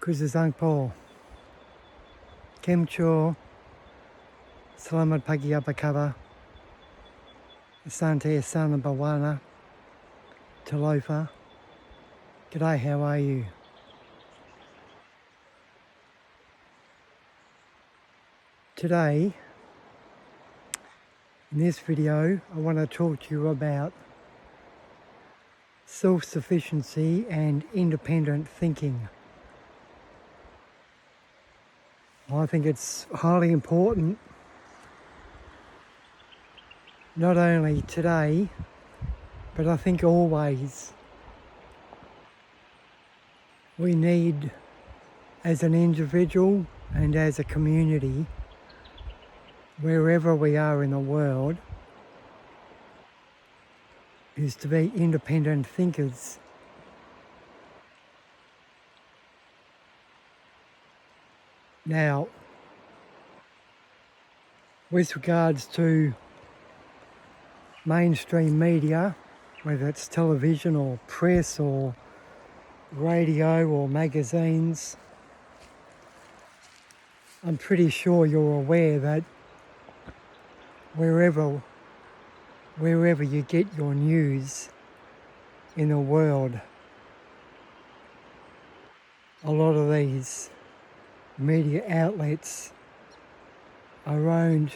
Kuzizang po. Kimcho. Selamat pagi apa kabar? Asante sana bawana. Talofa. G'day, how are you? Today, in this video, I want to talk to you about self-sufficiency and independent thinking. I think it's highly important, not only today, but I think always. We need, as an individual and as a community, wherever we are in the world, is to be independent thinkers. Now, with regards to mainstream media, whether it's television or press or radio or magazines, I'm pretty sure you're aware that wherever you get your news in the world, a lot of these media outlets are owned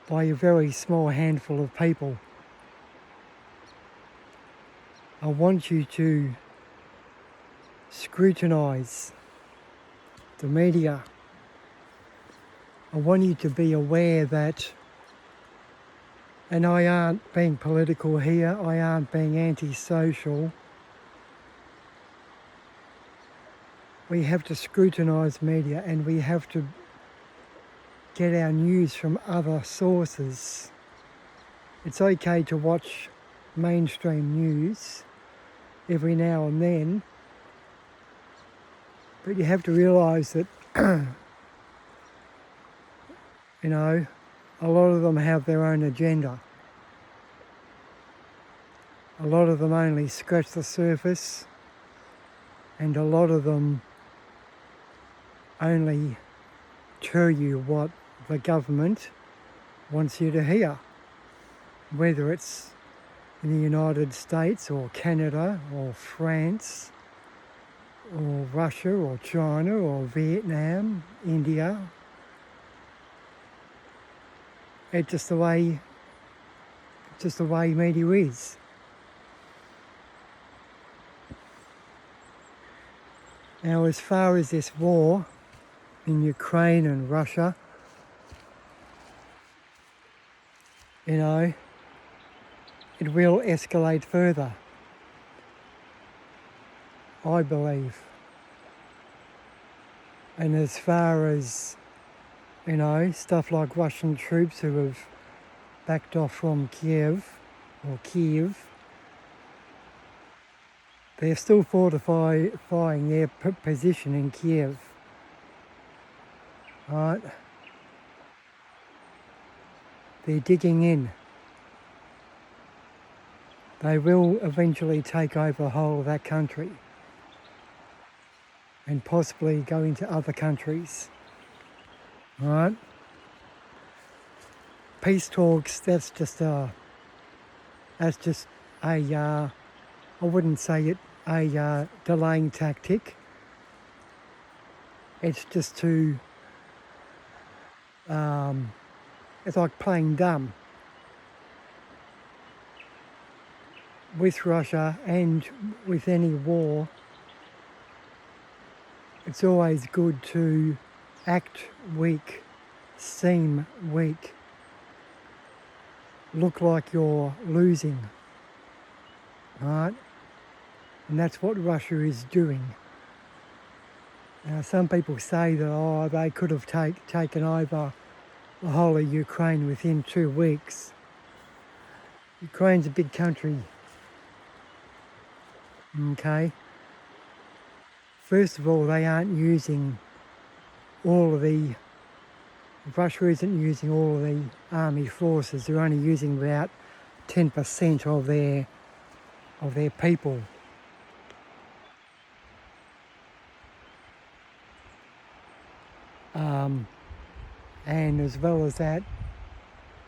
by a very small handful of people. I want you to scrutinise the media. I want you to be aware that, and I aren't being political here, I aren't being antisocial, we have to scrutinise media and we have to get our news from other sources. It's okay to watch mainstream news every now and then, but you have to realise that, a lot of them have their own agenda. A lot of them only scratch the surface, and a lot of them only tell you what the government wants you to hear, whether it's in the United States or Canada or France or Russia or China or Vietnam, India. It's just the way media is. Now, as far as this war in Ukraine and Russia, it will escalate further, I believe. And as far as, stuff like Russian troops who have backed off from Kiev, they're still fortifying their position in Kiev. Right? They're digging in. They will eventually take over the whole of that country and possibly go into other countries. Right? Peace talks, that's just a I wouldn't say it a delaying tactic. It's just to, it's like playing dumb with Russia and with any war. It's always good to act weak, seem weak, look like you're losing, right? And that's what Russia is doing. Now, some people say that, they could have taken over the whole of Ukraine within 2 weeks. Ukraine's a big country, okay? First of all, they aren't using Russia isn't using all of the army forces. They're only using about 10% of their of their people. And as well as that,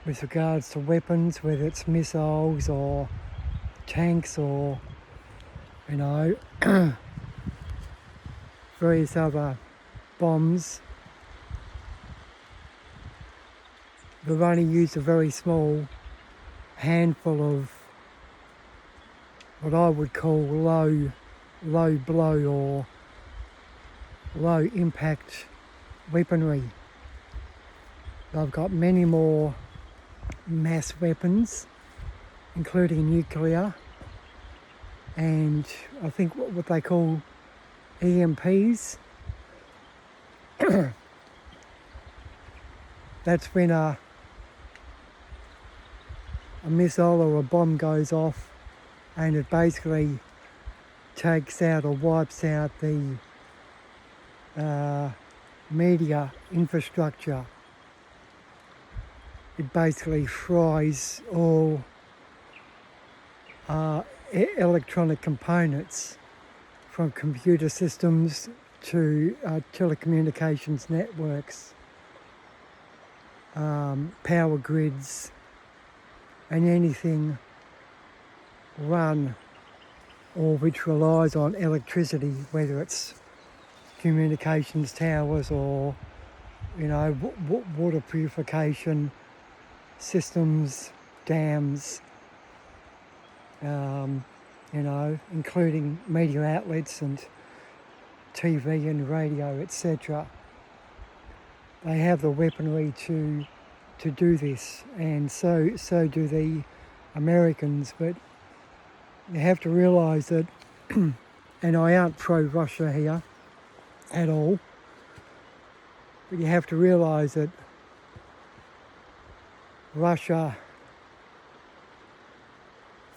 with regards to weapons, whether it's missiles or tanks or, you know, various other bombs, they've only used a very small handful of what I would call low blow or low impact weaponry. They've got many more mass weapons, including nuclear, and I think what they call EMPs. That's when a missile or a bomb goes off and it basically takes out or wipes out the media infrastructure. It basically fries all electronic components, from computer systems to telecommunications networks, power grids, and anything run or which relies on electricity, whether it's communications towers or, you know, water purification systems, dams, you know, including media outlets and TV and radio, etc. They have the weaponry to do this, and so do the Americans. But you have to realise that, and I aren't pro-Russia here at all, but you have to realise that Russia,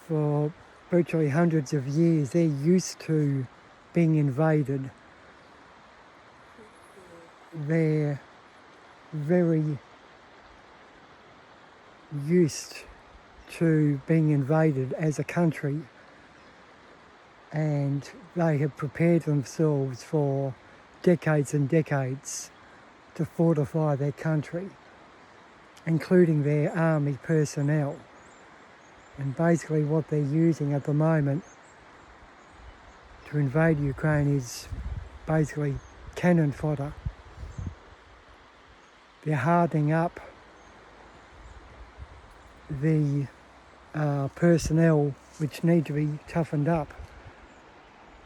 for virtually hundreds of years, they're used to being invaded. They're very used to being invaded as a country, and they have prepared themselves for decades and decades to fortify their country, including their army personnel. And basically what they're using at the moment to invade Ukraine is basically cannon fodder. They're hardening up the personnel which need to be toughened up.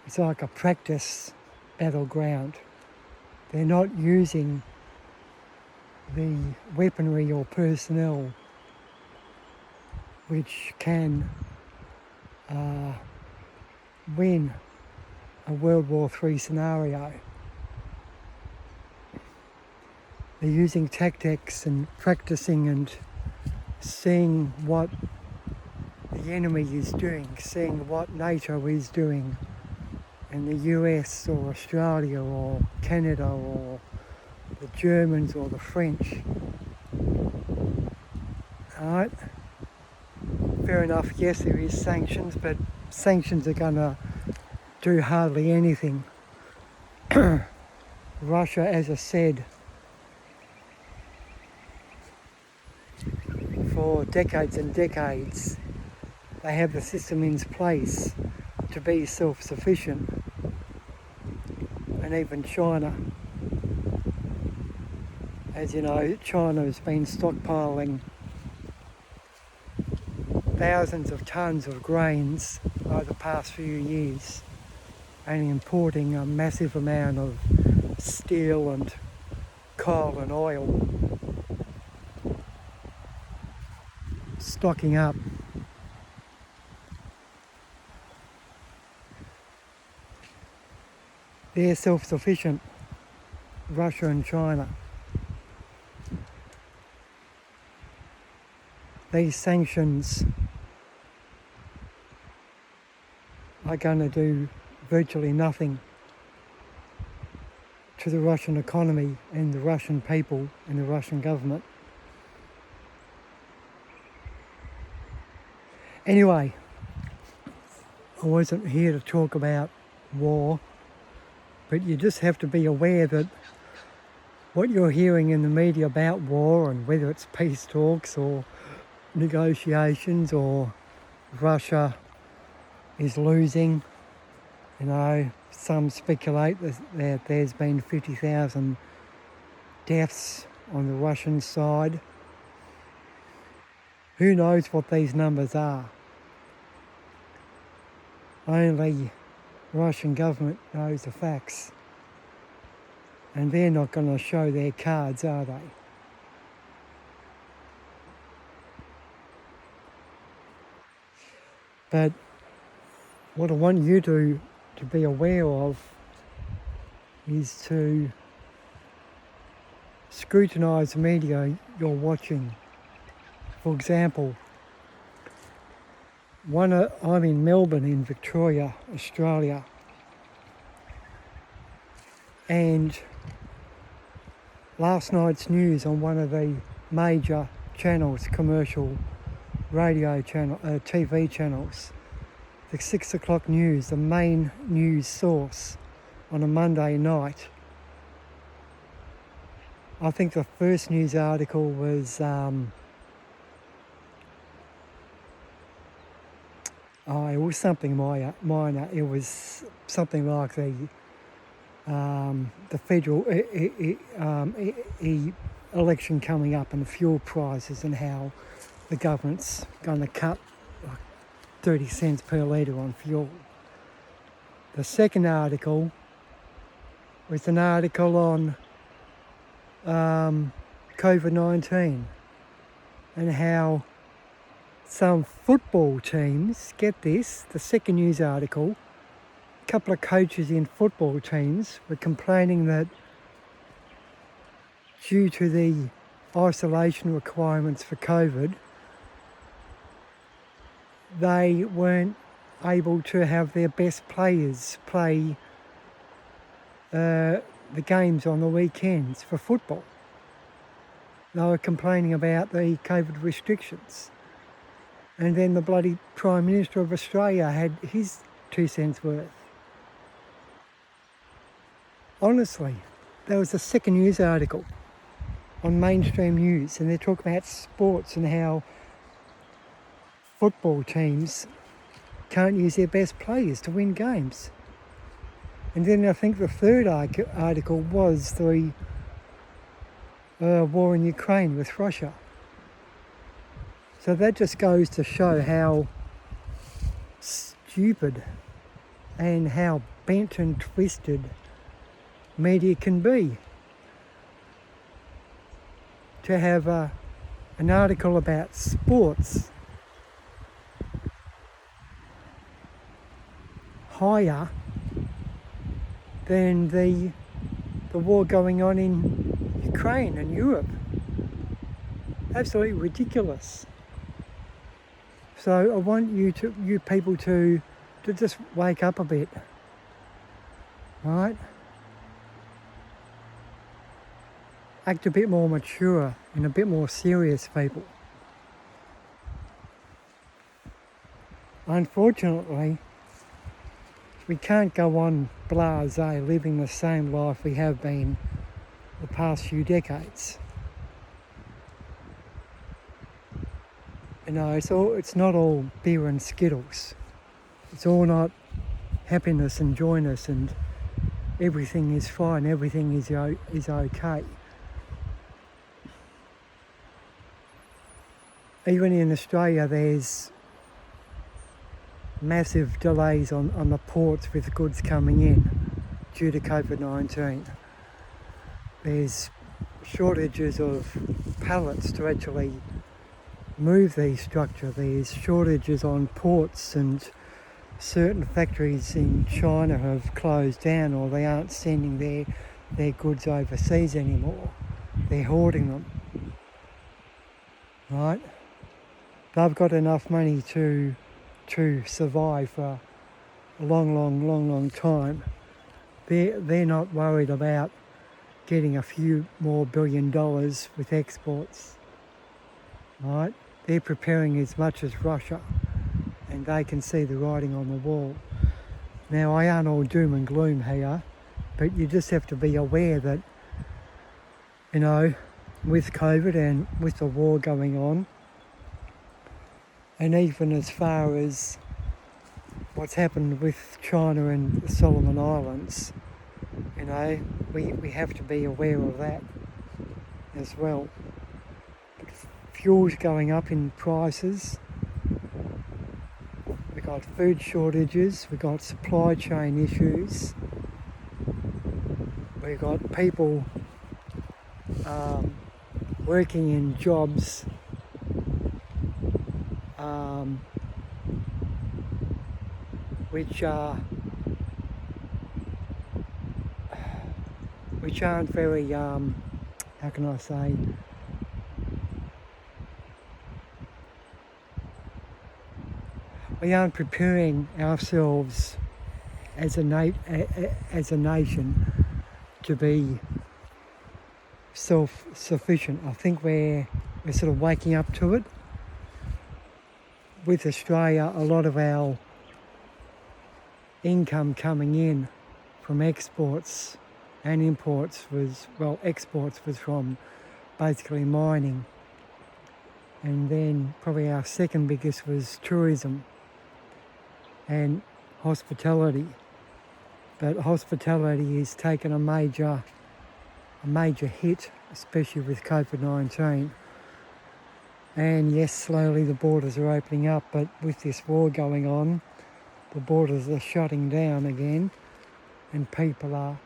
It's like a practice battleground. They're not using the weaponry or personnel which can win a World War III scenario. They're using tactics and practicing and seeing what the enemy is doing, seeing what NATO is doing, and the US or Australia or Canada or the Germans or the French. Alright, fair enough, yes, there is sanctions, but sanctions are going to do hardly anything. Russia, as I said, for decades and decades, they have the system in place to be self-sufficient. And even China, as you know, China has been stockpiling thousands of tons of grains over the past few years and importing a massive amount of steel and coal and oil, stocking up. They're self-sufficient, Russia and China. These sanctions are going to do virtually nothing to the Russian economy and the Russian people and the Russian government. Anyway, wasn't here to talk about war, but you just have to be aware that what you're hearing in the media about war, and whether it's peace talks or negotiations or Russia is losing, some speculate that there's been 50,000 deaths on the Russian side. Who knows what these numbers are? Only the Russian government knows the facts. And they're not going to show their cards, are they? But what I want you to be aware of is to scrutinise the media you're watching. For example, I'm in Melbourne in Victoria, Australia, and last night's news on one of the major channels, commercial radio channel, TV channels, the 6 o'clock news, the main news source on a Monday night. I think the first news article was it was something minor. It was something like the federal election coming up and the fuel prices and how the government's going to cut 30 cents per litre on fuel. The second article was an article on COVID-19 and how some football teams, get this, the second news article, a couple of coaches in football teams were complaining that due to the isolation requirements for COVID, they weren't able to have their best players play the games on the weekends for football. They were complaining about the COVID restrictions. And then the bloody Prime Minister of Australia had his 2 cents worth. Honestly, there was a second news article on mainstream news, and they're talking about sports and how football teams can't use their best players to win games. And then I think the third article was the war in Ukraine with Russia. So that just goes to show how stupid and how bent and twisted media can be. To have an article about sports higher than the war going on in Ukraine and Europe. Absolutely ridiculous. So I want you people to just wake up a bit, right? Act a bit more mature and a bit more serious, people. Unfortunately, we can't go on blasé living the same life we have been the past few decades. It's not all beer and Skittles. It's all not happiness and joyness and everything is fine, everything is okay. Even in Australia, there's massive delays on the ports with goods coming in due to COVID-19. There's shortages of pallets to actually move the structure. There's shortages on ports, and certain factories in China have closed down, or they aren't sending their goods overseas anymore. They're hoarding them, right? They've got enough money to survive for a long time. They're not worried about getting a few more $1 billion with exports, right? They're preparing as much as Russia. and they can see the writing on the wall. Now, I aren't all doom and gloom here, but you just have to be aware that, you know, with COVID and with the war going on, and even as far as what's happened with China and the Solomon Islands, you know, we have to be aware of that as well. But fuel's going up in prices. We've got food shortages, we've got supply chain issues, we've got people working in jobs which aren't very, how can I say, we aren't preparing ourselves as a nation to be self-sufficient. I think we're sort of waking up to it. With Australia, a lot of our income coming in from exports and imports was, well, exports was from basically mining. And then probably our second biggest was tourism and hospitality. But hospitality is taking a major hit, especially with COVID-19. And yes, slowly the borders are opening up, but with this war going on, the borders are shutting down again, and people are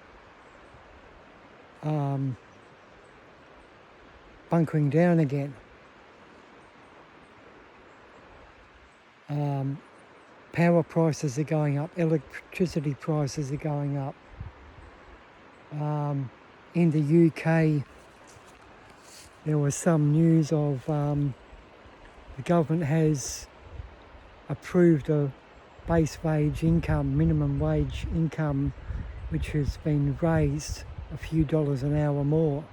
bunkering down again. Power prices are going up, electricity prices are going up. In the UK, there was some news of the government has approved a base wage income, minimum wage income, which has been raised a few dollars an hour more.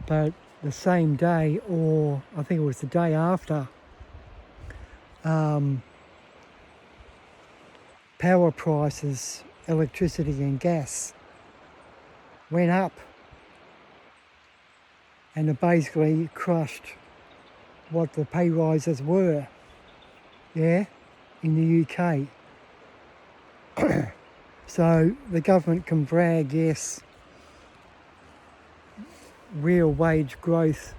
But the same day, or I think it was the day after, power prices, electricity and gas went up, and it basically crushed what the pay rises were, in the UK. So the government can brag, yes, real wage growth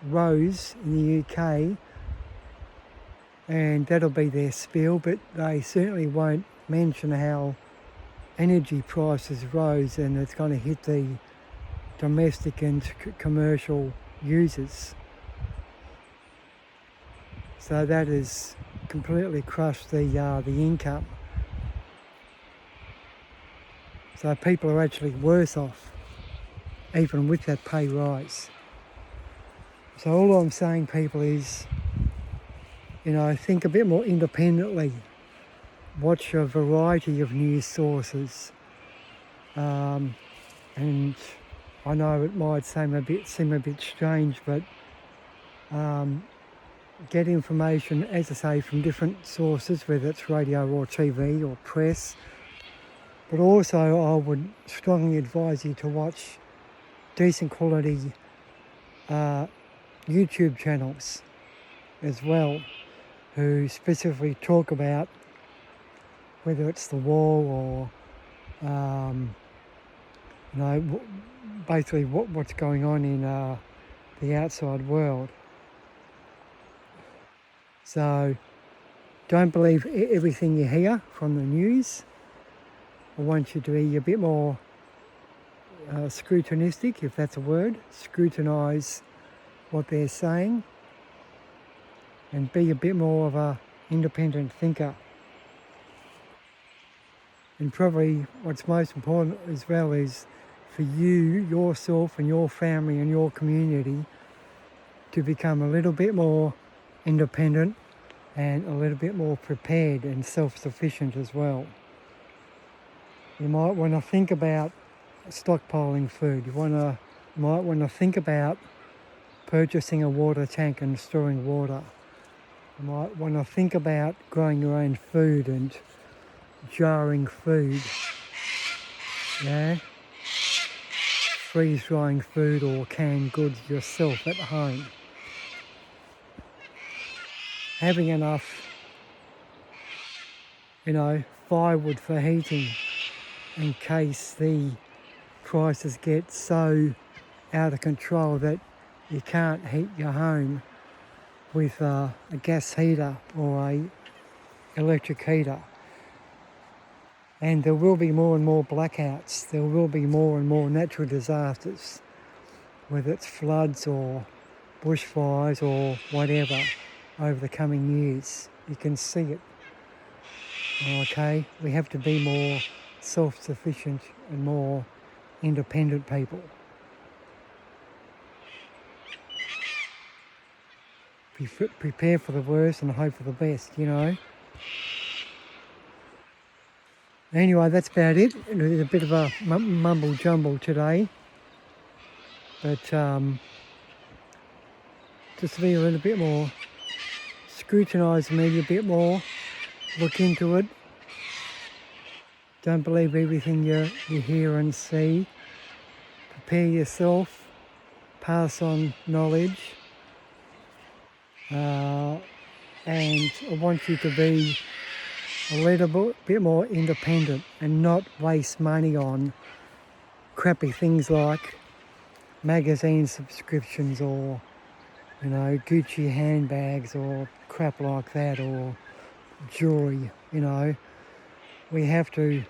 rose in the UK, and that'll be their spiel, but they certainly won't mention how energy prices rose, and it's going to hit the domestic and commercial users. So that has completely crushed the income. So people are actually worse off, even with that pay rise. So all I'm saying, people, is, you know, think a bit more independently. Watch a variety of news sources. And I know it might seem a bit strange, but get information, as I say, from different sources, whether it's radio or TV or press. But also I would strongly advise you to watch decent quality YouTube channels as well, who specifically talk about whether it's the war or you know, basically what's going on in the outside world. So don't believe everything you hear from the news. I want you to be a bit more scrutinistic, if that's a word. Scrutinise what they're saying and be a bit more of a independent thinker. And probably what's most important as well is for you, yourself and your family and your community to become a little bit more independent and a little bit more prepared and self-sufficient as well. You might want to think about stockpiling food. You might want to think about purchasing a water tank and storing water. When I think about growing your own food and jarring food, yeah, freeze-drying food or canned goods yourself at home, having enough, firewood for heating in case the prices get so out of control that you can't heat your home with a gas heater or a electric heater. And there will be more and more blackouts. There will be more and more natural disasters, whether it's floods or bushfires or whatever, over the coming years. You can see it. Okay, we have to be more self-sufficient and more independent people. Prepare for the worst and hope for the best, Anyway, that's about it. It was a bit of a mumble jumble today, but just to be a little bit more, scrutinise the media a bit more, look into it. Don't believe everything you hear and see. Prepare yourself, pass on knowledge, and I want you to be a little bit more independent and not waste money on crappy things like magazine subscriptions or, Gucci handbags or crap like that, or jewelry, We have to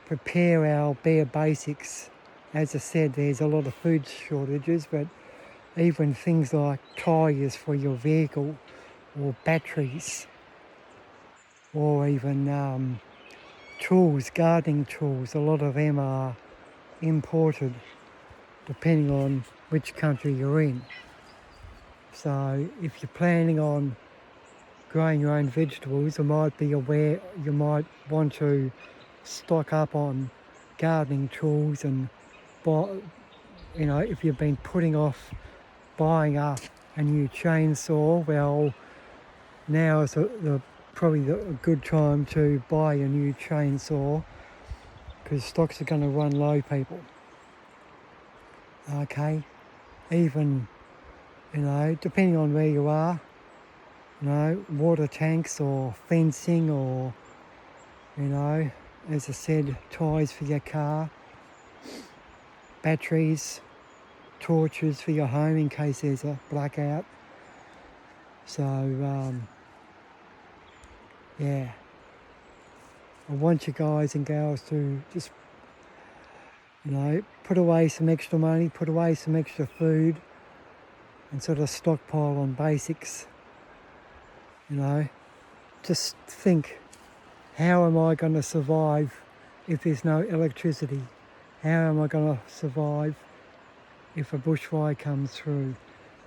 prepare our bare basics. As I said, there's a lot of food shortages, but even things like tyres for your vehicle or batteries, or even tools, gardening tools, a lot of them are imported depending on which country you're in. So if you're planning on growing your own vegetables, you might want to stock up on gardening tools and buy, if you've been putting off buying a new chainsaw, well, now is probably a good time to buy a new chainsaw, because stocks are going to run low, people. Okay, even, depending on where you are, water tanks or fencing or, as I said, tyres for your car, batteries, torches for your home in case there's a blackout. So, yeah, I want you guys and gals to just, put away some extra money, put away some extra food, and sort of stockpile on basics. Just think, how am I going to survive if there's no electricity? How am I going to survive if a bushfire comes through?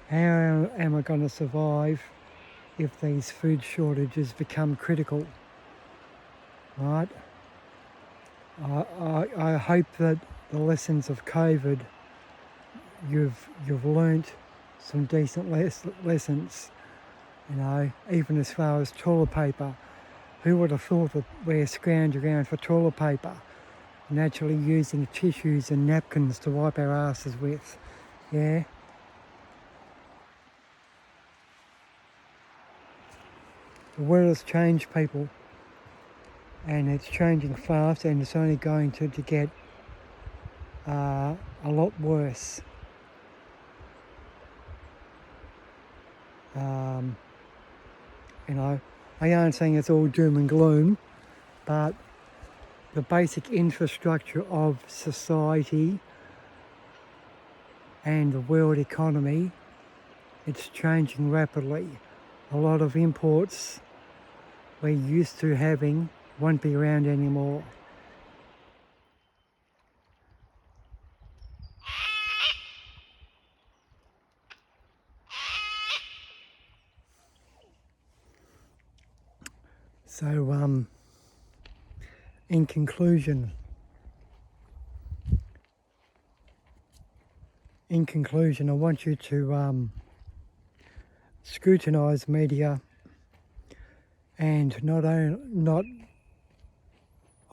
How am I going to survive if these food shortages become critical? Right? I hope that the lessons of COVID, you've learnt some decent lessons, even as far as toilet paper. Who would have thought that we're scrounging around for toilet paper and actually using tissues and napkins to wipe our asses with? Yeah? The world has changed, people, and it's changing fast, and it's only going to get a lot worse. I aren't saying it's all doom and gloom, but the basic infrastructure of society and the world economy, it's changing rapidly. A lot of imports we're used to having won't be around anymore. So, in conclusion, I want you to scrutinise media, And I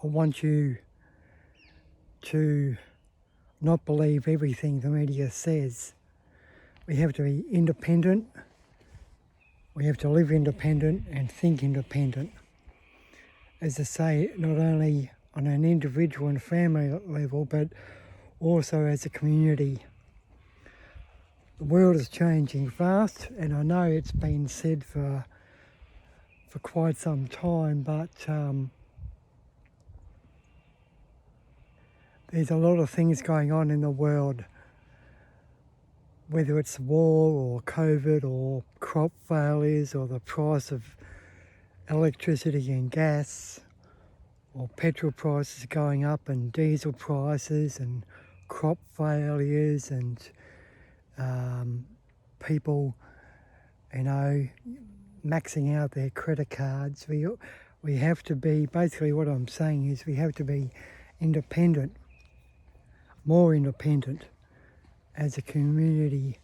want you to not believe everything the media says. We have to be independent. We have to live independent and think independent. As I say, not only on an individual and family level, but also as a community. The world is changing fast, and I know it's been said for quite some time, but there's a lot of things going on in the world, whether it's war or COVID or crop failures or the price of electricity and gas, or petrol prices going up and diesel prices and crop failures and people, maxing out their credit cards. We have to be, basically what I'm saying is we have to be independent, more independent as a community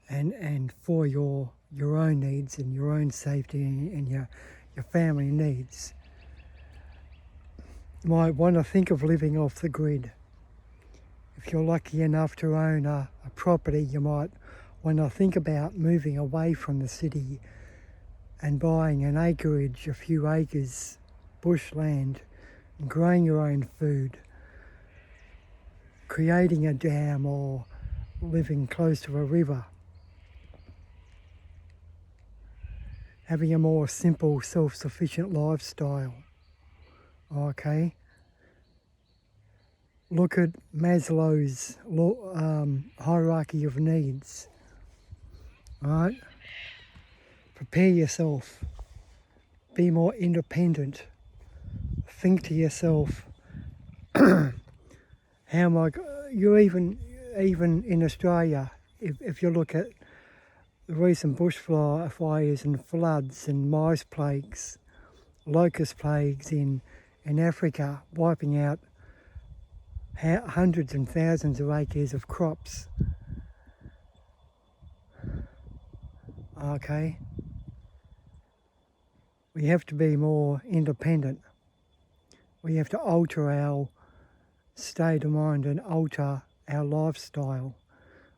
and for your own needs and your own safety and your family needs. You might want to think of living off the grid. If you're lucky enough to own a property, you might want to think about moving away from the city and buying an acreage, a few acres, bushland, and growing your own food, creating a dam or living close to a river, having a more simple, self-sufficient lifestyle. Okay? Look at Maslow's hierarchy of needs. Right? Prepare yourself. Be more independent. Think to yourself, how am I? You even in Australia, if you look at the recent bushfires and floods and mice plagues, locust plagues in Africa, wiping out hundreds and thousands of acres of crops. Okay? We have to be more independent. We have to alter our state of mind and alter our lifestyle.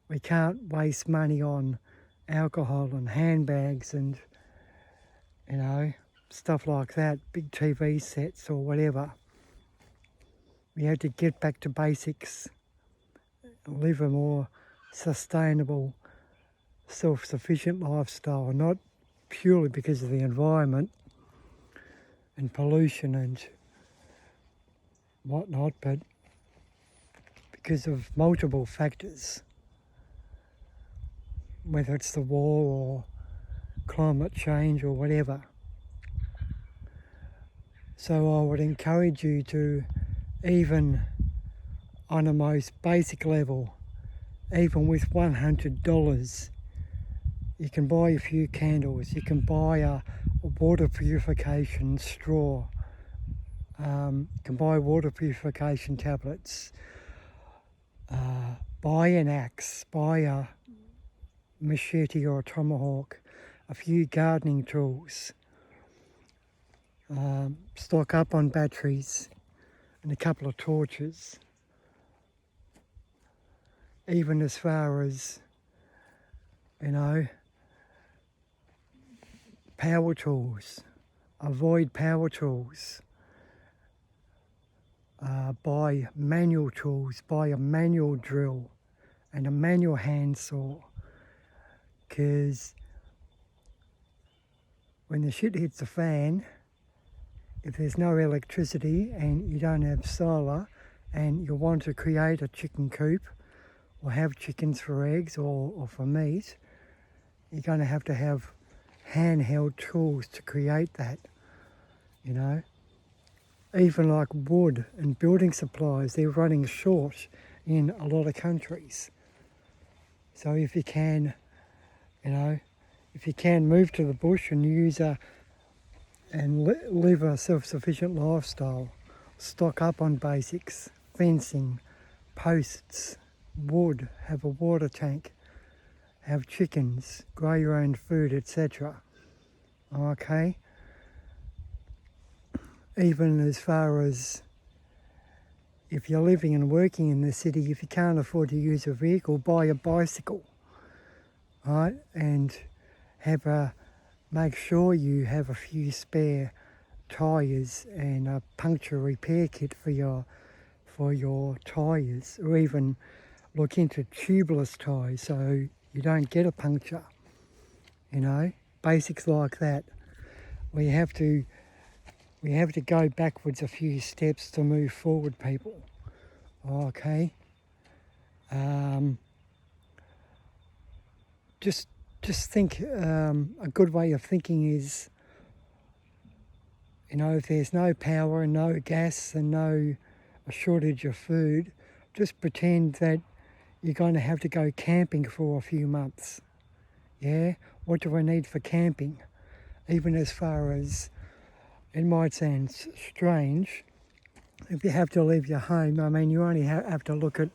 We can't waste money on alcohol and handbags and, stuff like that, big TV sets or whatever. We have to get back to basics, live a more sustainable, self-sufficient lifestyle, not purely because of the environment and pollution and whatnot, but because of multiple factors, whether it's the war or climate change or whatever. So I would encourage you to, even on a most basic level, even with $100, you can buy a few candles, you can buy a water purification straw, you can buy water purification tablets, buy an axe, buy a machete or a tomahawk, a few gardening tools, stock up on batteries and a couple of torches. Even as far as, power tools, avoid power tools, buy manual tools, buy a manual drill and a manual handsaw, because when the shit hits the fan, if there's no electricity and you don't have solar and you want to create a chicken coop or have chickens for eggs or for meat, you're going to have handheld tools to create that, Even like wood and building supplies, they're running short in a lot of countries. So if you can, move to the bush and live a self-sufficient lifestyle, stock up on basics, fencing, posts, wood, have a water tank, have chickens, grow your own food, etc. Okay? even as far as if you're living and working in the city, if you can't afford to use a vehicle, buy a bicycle, right? And make sure you have a few spare tyres and a puncture repair kit for your tyres, or even look into tubeless tyres so you don't get a puncture. Basics like that. We have to go backwards a few steps to move forward, people. Okay. Just think. A good way of thinking is, if there's no power and no gas and no a shortage of food, just pretend that you're going to have to go camping for a few months. Yeah? What do I need for camping? Even as far as, it might sound strange, if you have to leave your home, I mean, you only have to look at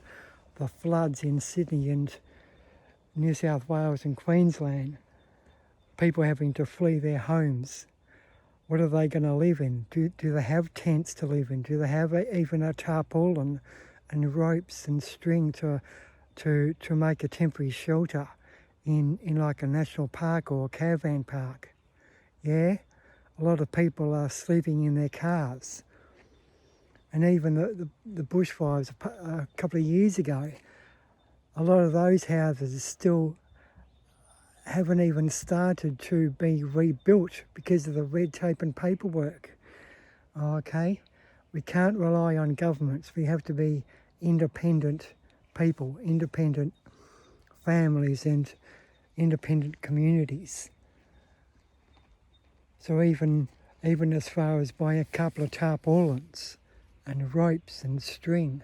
the floods in Sydney and New South Wales and Queensland, people having to flee their homes. What are they going to live in? Do they have tents to live in? Do they have even a tarpaulin and ropes and string to make a temporary shelter in like a national park or a caravan park? Yeah? A lot of people are sleeping in their cars. And even the bushfires a couple of years ago, a lot of those houses still haven't even started to be rebuilt because of the red tape and paperwork. Okay? We can't rely on governments. We have to be independent people, independent families and independent communities. So even as far as buying a couple of tarpaulins and ropes and string,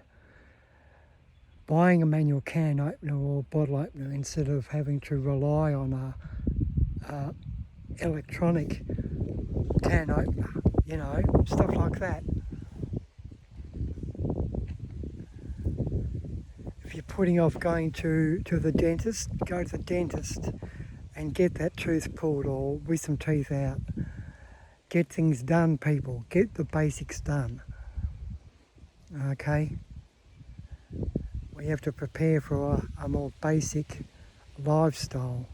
buying a manual can opener or bottle opener instead of having to rely on a electronic can opener, stuff like that. If you're putting off going to the dentist, go to the dentist and get that tooth pulled or wisdom teeth out. Get things done, people. Get the basics done. Okay? We have to prepare for a more basic lifestyle.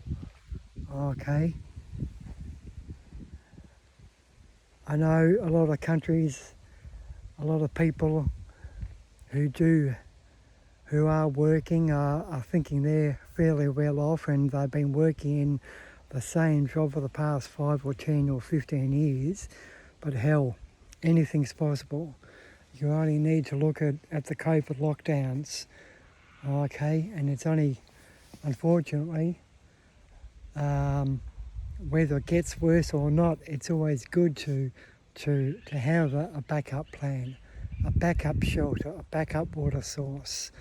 Okay? I know a lot of countries, a lot of people who are working are thinking they're fairly well off, and they've been working in the same job for the past 5 or 10 or 15 years. But hell, anything's possible. You only need to look at the COVID lockdowns, okay? And it's only, unfortunately, whether it gets worse or not, it's always good to have a backup plan, a backup shelter, a backup water source,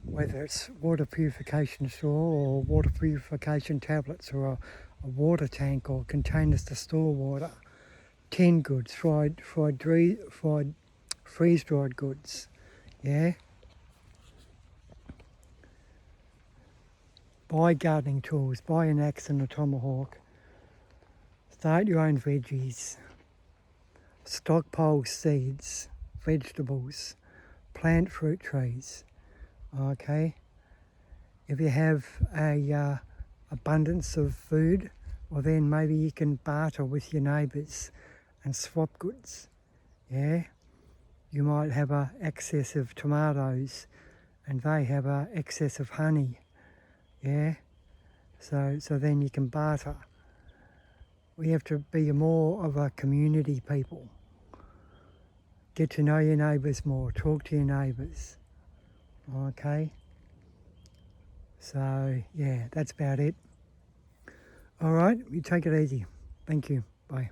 whether it's water purification straw or water purification tablets or a water tank or containers to store water, tinned goods, fried freeze-dried goods, yeah? Buy gardening tools, buy an axe and a tomahawk, start your own veggies, stockpile seeds, vegetables, plant fruit trees, okay? If you have a abundance of food, well then maybe you can barter with your neighbours and swap goods, yeah? You might have an excess of tomatoes and they have an excess of honey, yeah? So then you can barter. We have to be more of a community people. Get to know your neighbours more, talk to your neighbours, okay? So, yeah, that's about it. All right, you take it easy. Thank you. Bye.